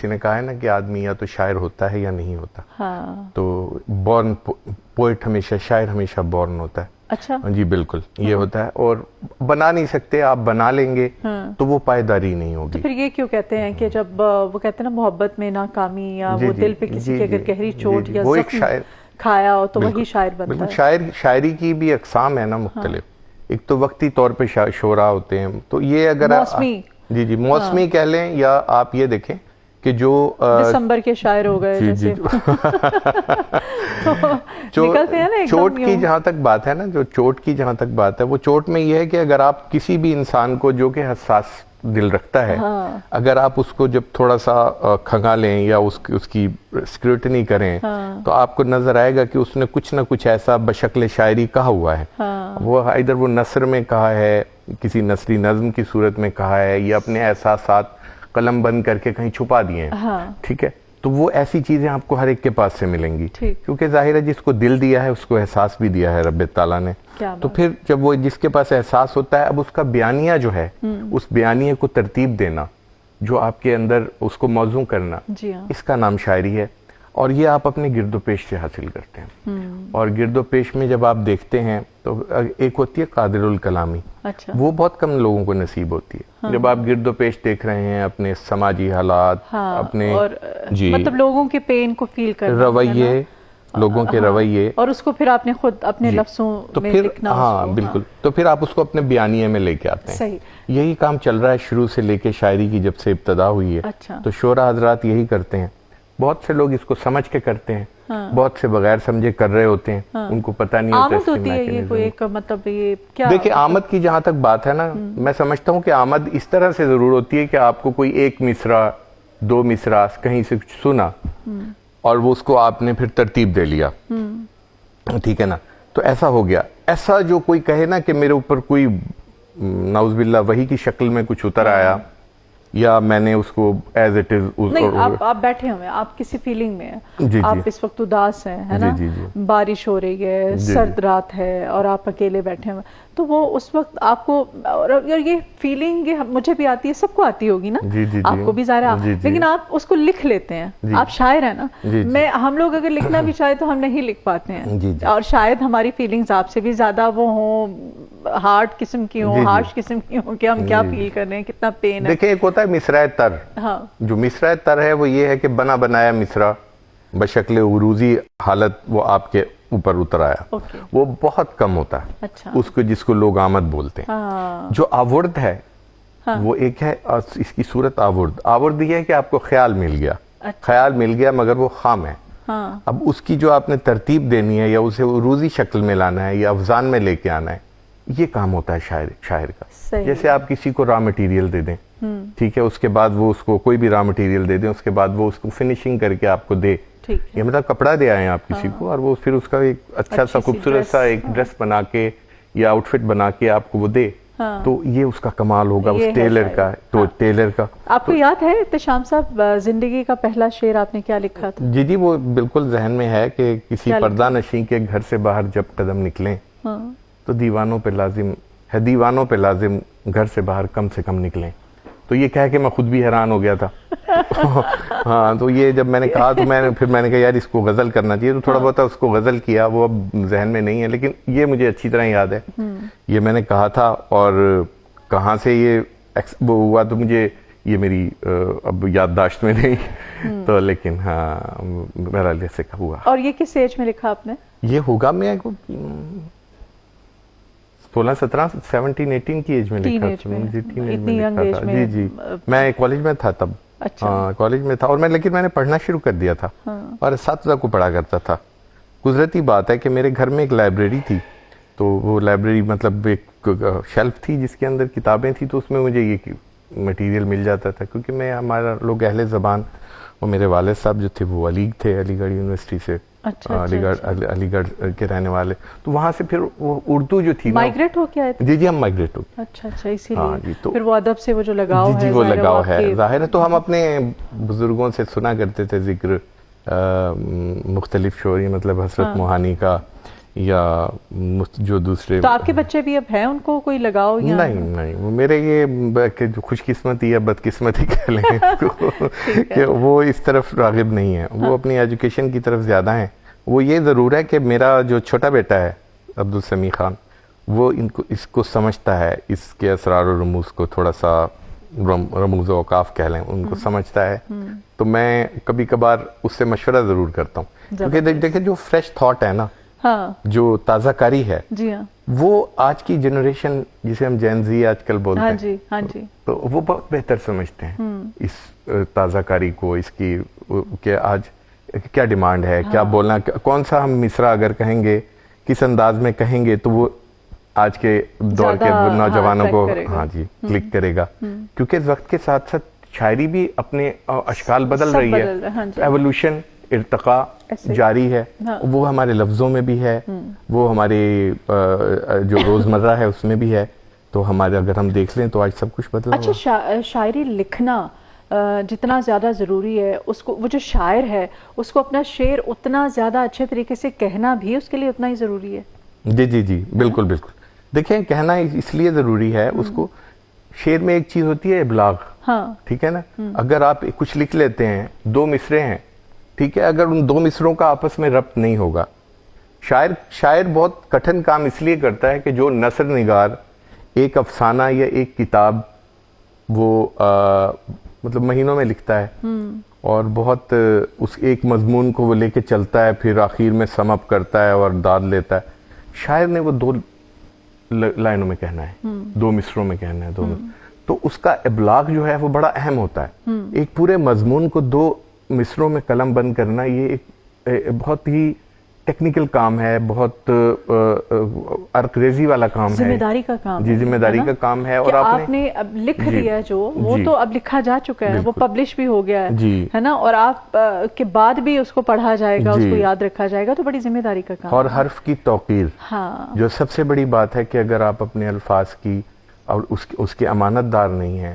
کسی نے کہا ہے نا کہ آدمی یا تو شاعر ہوتا ہے یا نہیں ہوتا. ہاں. تو بورن پوئٹ ہمیشہ، شاعر ہمیشہ بورن ہوتا ہے. اچھا جی بالکل یہ ہوتا ہے، اور بنا نہیں سکتے. آپ بنا لیں گے تو وہ پائیداری نہیں ہوگی. تو پھر یہ کیوں کہتے ہیں کہ جب وہ کہتے ہیں نا محبت میں ناکامی یا وہ دل پہ کسی کے اگر گہری چوٹ یا زخم کھایا ہو تو وہی شاعر بنتا ہے. شاعری کی بھی اقسام ہے نا مختلف. ایک تو وقتی طور پہ شعراء ہوتے ہیں، تو یہ اگر موسمی، جی موسمی کہہ لیں، یا آپ یہ دیکھیں کہ جو دسمبر کے شاعر ہو گئے جیسے نکلتے ہیں نا. چوٹ کی جہاں تک بات ہے نا، جو چوٹ کی جہاں تک بات ہے، وہ چوٹ میں یہ ہے کہ اگر آپ کسی بھی انسان کو جو کہ حساس دل رکھتا ہے، اگر آپ اس کو جب تھوڑا سا کھنگا لیں یا اس کی اسکروٹنی کریں تو آپ کو نظر آئے گا کہ اس نے کچھ نہ کچھ ایسا بشکل شاعری کہا ہوا ہے. وہ ادھر وہ نثر میں کہا ہے، کسی نثری نظم کی صورت میں کہا ہے، یا اپنے احساسات قلم بند کر کے کہیں چھپا دیے ہیں. ٹھیک ہے، تو وہ ایسی چیزیں آپ کو ہر ایک کے پاس سے ملیں گی، کیونکہ ظاہر ہے جس کو دل دیا ہے اس کو احساس بھی دیا ہے رب تعالیٰ نے. تو پھر جب وہ جس کے پاس احساس ہوتا ہے، اب اس کا بیانیہ جو ہے، اس بیانیہ کو ترتیب دینا، جو آپ کے اندر اس کو موزوں کرنا، اس کا نام شاعری ہے. اور یہ آپ اپنے گرد و پیش سے حاصل کرتے ہیں. اور گرد و پیش میں جب آپ دیکھتے ہیں تو ایک ہوتی ہے قادر الکلامی، وہ بہت کم لوگوں کو نصیب ہوتی ہے. جب آپ گرد و پیش دیکھ رہے ہیں، اپنے سماجی حالات، اپنے مطلب لوگوں کے پین کو فیل کرنا، رویے، لوگوں کے رویے، اور اس کو پھر آپ نے خود اپنے لفظوں میں لکھنا. ہاں بالکل. تو پھر آپ اس کو اپنے بیانیے میں لے کے آتے ہیں. صحیح. یہی کام چل رہا ہے شروع سے لے کے شاعری کی جب سے ابتدا ہوئی ہے. تو شعراء حضرات یہی کرتے ہیں. بہت سے لوگ اس کو سمجھ کے کرتے ہیں، بہت سے بغیر سمجھے کر رہے ہوتے ہیں، ان کو پتہ نہیں ہوتا اس کی میکینزم. دیکھیں آمد کی جہاں تک بات ہے نا، میں سمجھتا ہوں کہ آمد اس طرح سے ضرور ہوتی ہے کہ آپ کو کوئی ایک مصرع، دو مصرع کہیں سے سنا اور وہ اس کو آپ نے پھر ترتیب دے لیا. ٹھیک ہے نا، تو ایسا ہو گیا. ایسا جو کوئی کہے نا کہ میرے اوپر کوئی نعوذ باللہ وحی کی شکل میں کچھ اتر آیا، یا میں نے اس کو ایز اٹ از. نہیں، آپ بیٹھے ہوئے، آپ کسی فیلنگ میں ہیں، آپ اس وقت اداس ہیں، ہے نا، بارش ہو رہی ہے، سرد رات ہے، اور آپ اکیلے بیٹھے ہوئے، تو وہ اس وقت آپ کو، اور یہ فیلنگ مجھے بھی آتی ہے، سب کو آتی ہوگی نا، آپ کو بھی ظاہر ہے، لیکن آپ اس کو لکھ لیتے ہیں. آپ شاعر ہیں نا. ہم لوگ اگر لکھنا بھی چاہے تو ہم نہیں لکھ پاتے ہیں، اور شاید ہماری فیلنگز آپ سے بھی زیادہ وہ ہوں، ہارڈ قسم کی ہوں، ہارش قسم کی ہوں، کہ ہم کیا فیل کر رہے ہیں، کتنا پین ہے. دیکھیں ایک ہوتا ہے مصرع تر. جو مصرع تر ہے وہ یہ ہے کہ بنا بنایا مصرع بشکل عروضی حالت وہ آپ کے اوپر اتر آیا. وہ بہت کم ہوتا ہے اس کو، جس کو لوگ آمد بولتے ہیں. جو آورد ہے وہ ایک ہے، اس کی صورت آورد. آورد یہ ہے کہ آپ کو خیال مل گیا، خیال مل گیا مگر وہ خام ہے. اب اس کی جو آپ نے ترتیب دینی ہے، یا اسے عروضی شکل میں لانا ہے، یا افزان میں لے کے آنا ہے، یہ کام ہوتا ہے شاعر کا. جیسے آپ کسی کو را مٹیریل دے دیں، ٹھیک ہے، اس کے بعد وہ اس کو کوئی بھی را مٹیریل دے دیں، اس کے بعد وہ اس کو فنیشنگ کر کے آپ کو دے. یہ مطلب کپڑا دے آئیں آپ کسی کو، اور وہ پھر اس کا ایک اچھا سا خوبصورت سا ایک ڈریس بنا کے یا آؤٹ فٹ بنا کے آپ کو وہ دے، تو یہ اس کا کمال ہوگا اس ٹیلر کا. تو ٹیلر کا آپ کو یاد ہے احتشام صاحب زندگی کا پہلا شعر آپ نے کیا لکھا تھا؟ جی وہ بالکل ذہن میں ہے کہ کسی پردہ نشین کے گھر سے باہر جب قدم نکلیں تو دیوانوں پہ لازم ہے، دیوانوں پہ لازم گھر سے باہر کم سے کم نکلیں. تو یہ کہہ کے میں خود بھی حیران ہو گیا تھا. ہاں، تو یہ جب میں نے کہا تو میں نے کہا یار اس کو غزل کرنا چاہیے، تو تھوڑا بہت اس کو غزل کیا. وہ اب ذہن میں نہیں ہے، لیکن یہ مجھے اچھی طرح یاد ہے. یہ میں نے کہا تھا، اور کہاں سے یہ وہ ہوا تو مجھے یہ میری اب یادداشت میں نہیں تو، لیکن ہاں بہرحال ایسے ہوا. اور یہ کس ایج میں لکھا آپ نے؟ یہ ہوگا میں 16 17 17 18 کی ایج میں لکھا تھا. جی میں کالج میں تھا تب. ہاں کالج میں تھا، اور لیکن میں نے پڑھنا شروع کر دیا تھا، اور اساتذہ کو پڑھا کرتا تھا. قدرتی بات ہے کہ میرے گھر میں ایک لائبریری تھی، تو وہ لائبریری مطلب ایک شیلف تھی جس کے اندر کتابیں تھیں، تو اس میں مجھے یہ مٹیریل مل جاتا تھا. کیونکہ ہمارا لوگ اہل زبان، اور میرے والد صاحب جو تھے وہ علی تھے، علی گڑھ یونیورسٹی سے، علی گڑھ کے رہنے والے. تو وہاں سے پھر وہ اردو جو تھی، مائگریٹ ہو کے آئے تھے؟ جی ہم مائگریٹ ہو گئے. اچھا اسی لیے پھر وہ ادب سے وہ جو لگاؤ ہے، جی وہ لگاؤ ہے ظاہر ہے. تو ہم اپنے بزرگوں سے سنا کرتے تھے ذکر مختلف شعری، مطلب حسرت موہانی کا، یا جو دوسرے. تو آپ کے بچے بھی اب ہیں, ان کو کوئی لگاؤ یا نہیں وہ میرے یہ کہ جو خوش قسمتی یا بدقسمتی کہہ لیں اس کو کہ وہ اس طرف راغب نہیں ہے, وہ اپنی ایجوکیشن کی طرف زیادہ ہیں. وہ یہ ضرور ہے کہ میرا جو چھوٹا بیٹا ہے عبدالسمیع خان, وہ اس کو سمجھتا ہے, اس کے اسرار و رموز کو تھوڑا سا رموز و اوقاف کہہ لیں ان کو سمجھتا ہے. تو میں کبھی کبھار اس سے مشورہ ضرور کرتا ہوں, کیونکہ دیکھیں جو فریش تھاٹ ہے نا, جو تازہ کاری ہے, وہ آج کی جنریشن جسے ہم جین زی آج کل بولتے ہیں, تو وہ بہت بہتر سمجھتے ہیں اس تازہ کاری کو, اس کی کہ آج کیا ڈیمانڈ ہے, کیا بولنا, کون سا ہم مصرع اگر کہیں گے, کس انداز میں کہیں گے تو وہ آج کے دور کے نوجوانوں کو کلک کرے گا. کیونکہ وقت کے ساتھ ساتھ شاعری بھی اپنے اشکال بدل رہی ہے, ایوولوشن, ارتقاء جاری ہے. وہ ہمارے لفظوں میں بھی ہے, وہ ہمارے جو روزمرہ ہے اس میں بھی ہے. تو ہمارے اگر ہم دیکھ لیں تو آج سب کچھ بدلا. اچھا, شاعری لکھنا جتنا زیادہ ضروری ہے, اس کو وہ جو شاعر ہے اس کو اپنا شعر اتنا زیادہ اچھے طریقے سے کہنا بھی اس کے لیے اتنا ہی ضروری ہے. جی بالکل بالکل. دیکھیں کہنا اس لیے ضروری ہے, اس کو شعر میں ایک چیز ہوتی ہے ابلاغ, ٹھیک ہے نا. اگر آپ کچھ لکھ لیتے ہیں, 2 مصرے ہیں, ٹھیک ہے, اگر ان 2 مصروں کا آپس میں ربط نہیں ہوگا, شاعر بہت کٹھن کام اس لیے کرتا ہے کہ جو نثر نگار ایک افسانہ یا ایک کتاب وہ مطلب مہینوں میں لکھتا ہے, اور بہت اس ایک مضمون کو وہ لے کے چلتا ہے, پھر آخر میں سم اپ کرتا ہے اور داد لیتا ہے. شاعر نے وہ 2 لائنوں میں کہنا ہے, 2 مصروں میں کہنا ہے, 2 تو اس کا ابلاغ جو ہے وہ بڑا اہم ہوتا ہے. ایک پورے مضمون کو 2 مصروں میں قلم بند کرنا یہ ایک بہت ہی ٹیکنیکل کام ہے, بہت عرق ریزی والا کام ہے, ذمہ داری کا کام ہے. ذمہ داری کا کام ہے. اور آپ نے اب لکھ دیا جو وہ تو اب لکھا جا چکا ہے, وہ پبلش بھی ہو گیا ہے نا, اور آپ کے بعد بھی اس کو پڑھا جائے گا, اس کو یاد رکھا جائے گا, تو بڑی ذمہ داری کا کام. اور حرف کی توقیر, جو سب سے بڑی بات ہے کہ اگر آپ اپنے الفاظ کی اور اس کے امانت دار نہیں ہیں